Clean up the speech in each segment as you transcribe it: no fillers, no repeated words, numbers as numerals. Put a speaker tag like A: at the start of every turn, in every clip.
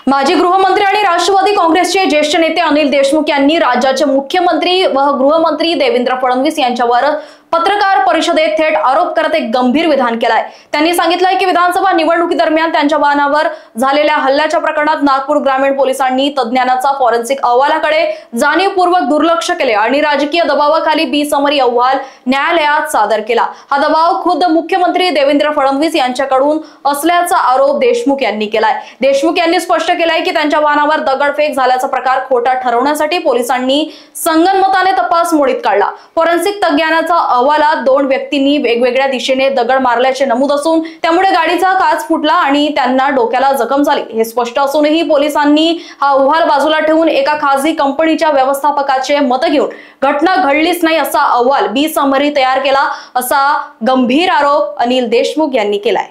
A: माजी गृहमंत्री आणि राष्ट्रवादी काँग्रेसचे ज्येष्ठ नेते अनिल देशमुख यांनी राज्याचे मुख्यमंत्री व गृहमंत्री देवेंद्र फडणवीस यांच्यावर पत्रकार परिषदेत थेट आरोप करत एक गंभीर विधान केलाय। त्यांनी सांगितलंय की विधानसभा निवडणुकीदरम्यान त्यांच्या वाहनावर झालेल्या हल्ल्याच्या प्रकरणात नागपूर ग्रामीण पोलिसांनी तज्ज्ञांचा फॉरेन्सिक अहवालाकडे जाणीवपूर्वक दुर्लक्ष केले आणि राजकीय दबावाखाली बिसमरी अहवाल न्यायालयात सादर केला। हा दबाव खुद्द मुख्यमंत्री देवेंद्र फडणवीस यांच्याकडून असल्याचा आरोप देशमुख यांनी केलाय। देशमुख यांनी स्पष्ट केलंय की त्यांच्या वाहनावर दगडफेक झाल्याचा प्रकार खोटा ठरवण्यासाठी पोलिसांनी संगनमताने तपास मोडीत काढला। फॉरेन्सिक तज्ज्ञांचा अहवालात 2 व्यक्तींनी वेगवेगळ्या दिशेने दगड मारल्याचे नमूद असून त्यामुळे गाडीचा काच फुटला आणि त्यांना डोक्याला जखम झाली हे स्पष्ट असूनही पोलिसांनी हा अहवाल बाजूला ठेवून एका खासगी कंपनीच्या व्यवस्थापकाचे मत घेऊन घटना घडलीच नाही असा अहवाल बिसमरी तयार केला असा गंभीर आरोप अनिल देशमुख यांनी केलाय।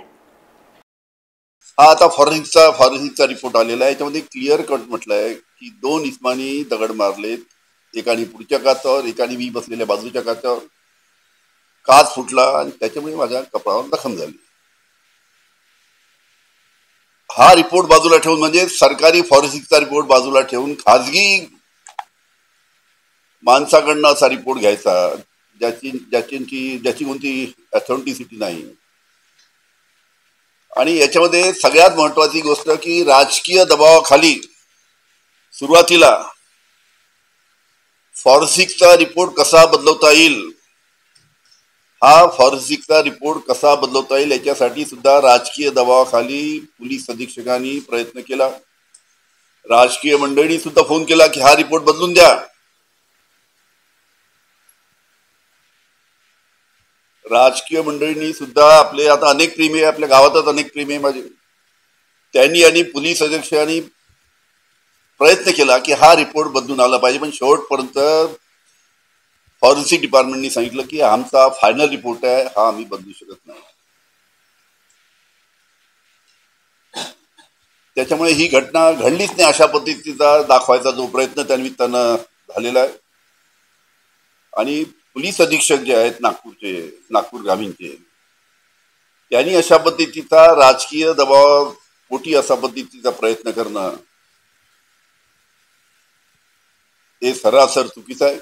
B: आता फॉरेन्सिकचा रिपोर्ट आलेला आहे। याच्यामध्ये क्लिअर कट म्हटलंय की 2 इस्मानी दगड मारलेत, एकाने पुढच्या काचावर, एकाने मी बसलेल्या बाजूच्या काचावर, काच फुटला आणि त्याच्यामुळे माझ्या कपाळावर जखम झाली। हा रिपोर्ट बाजूला ठेवून, म्हणजे सरकारी फॉरेन्सिकचा रिपोर्ट बाजूला ठेवून खाजगी माणसाकडनं असा रिपोर्ट घ्यायचा ज्याची कोणती अथॉरिटीसिटी नाही। आणि याच्यामध्ये सगळ्यात महत्वाची गोष्ट की राजकीय दबावाखाली सुरुवातीला फॉरेन्सिकचा रिपोर्ट कसा बदलवता येईल, हा फॉरेन्सिकचा रिपोर्ट कसा बदलवता येईल याच्यासाठी सुद्धा राजकीय दबावाखाली पोलीस अधीक्षकांनी प्रयत्न केला। राजकीय मंडळी सुद्धा फोन केला की हा रिपोर्ट बदलून द्या। राजकीय मंडळींनी सुद्धा आपले आता अनेक प्रेमी आहे, आपल्या गावातच अनेक प्रेमी माझे, त्यांनी आणि पोलीस अधीक्षकांनी प्रयत्न केला की हा रिपोर्ट बदलून आला पाहिजे, पण शेवटपर्यंत फॉरेन्सिक डिपार्टमेंटनी सांगितलं की आमचा फायनल रिपोर्ट आहे, हा आम्ही बदलू शकत नाही। त्याच्यामुळे ही घटना घडलीच नाही अशा पद्धतीचा दाखवायचा जो प्रयत्न त्या निमित्तानं झालेला आहे। आणि पोलीस अधीक्षक जे आहेत नागपूर ग्रामीणचे, त्यांनी अशा पद्धतीचा राजकीय दबाव पोटी अशा पद्धतीचा प्रयत्न करणं हे सरासर चुकीचं आहे।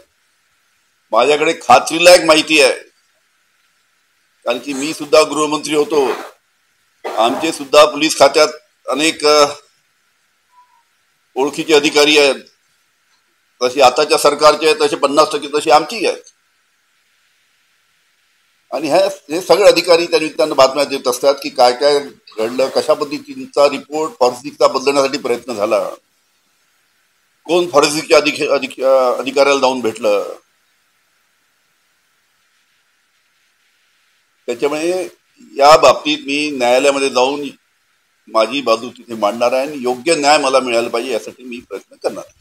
B: माझ्याकडे खात्रीलायक माहिती आहे, कारण की मी सुद्धा गृहमंत्री होतो, आमचे सुद्धा पोलीस खात्यात अनेक ओळखीचे अधिकारी आहेत, तशी आताच्या सरकारचे आहेत तसे 50% तशी आमची आहेत। आणि हे सगळे अधिकारी त्या निमित्तानं बातम्या देत असतात की काय काय घडलं, कशा पद्धतीचा रिपोर्ट फॉरेन्सिकचा बदलण्यासाठी प्रयत्न झाला, कोण फॉरेन्सिकच्या अधिकाऱ्याला जाऊन भेटलं। त्याच्यामुळे या बाबतीत मी न्यायालयामध्ये जाऊन माझी बाजू तिथे मांडणार आहे आणि योग्य न्याय मला मिळाला पाहिजे यासाठी मी प्रयत्न करणार आहे।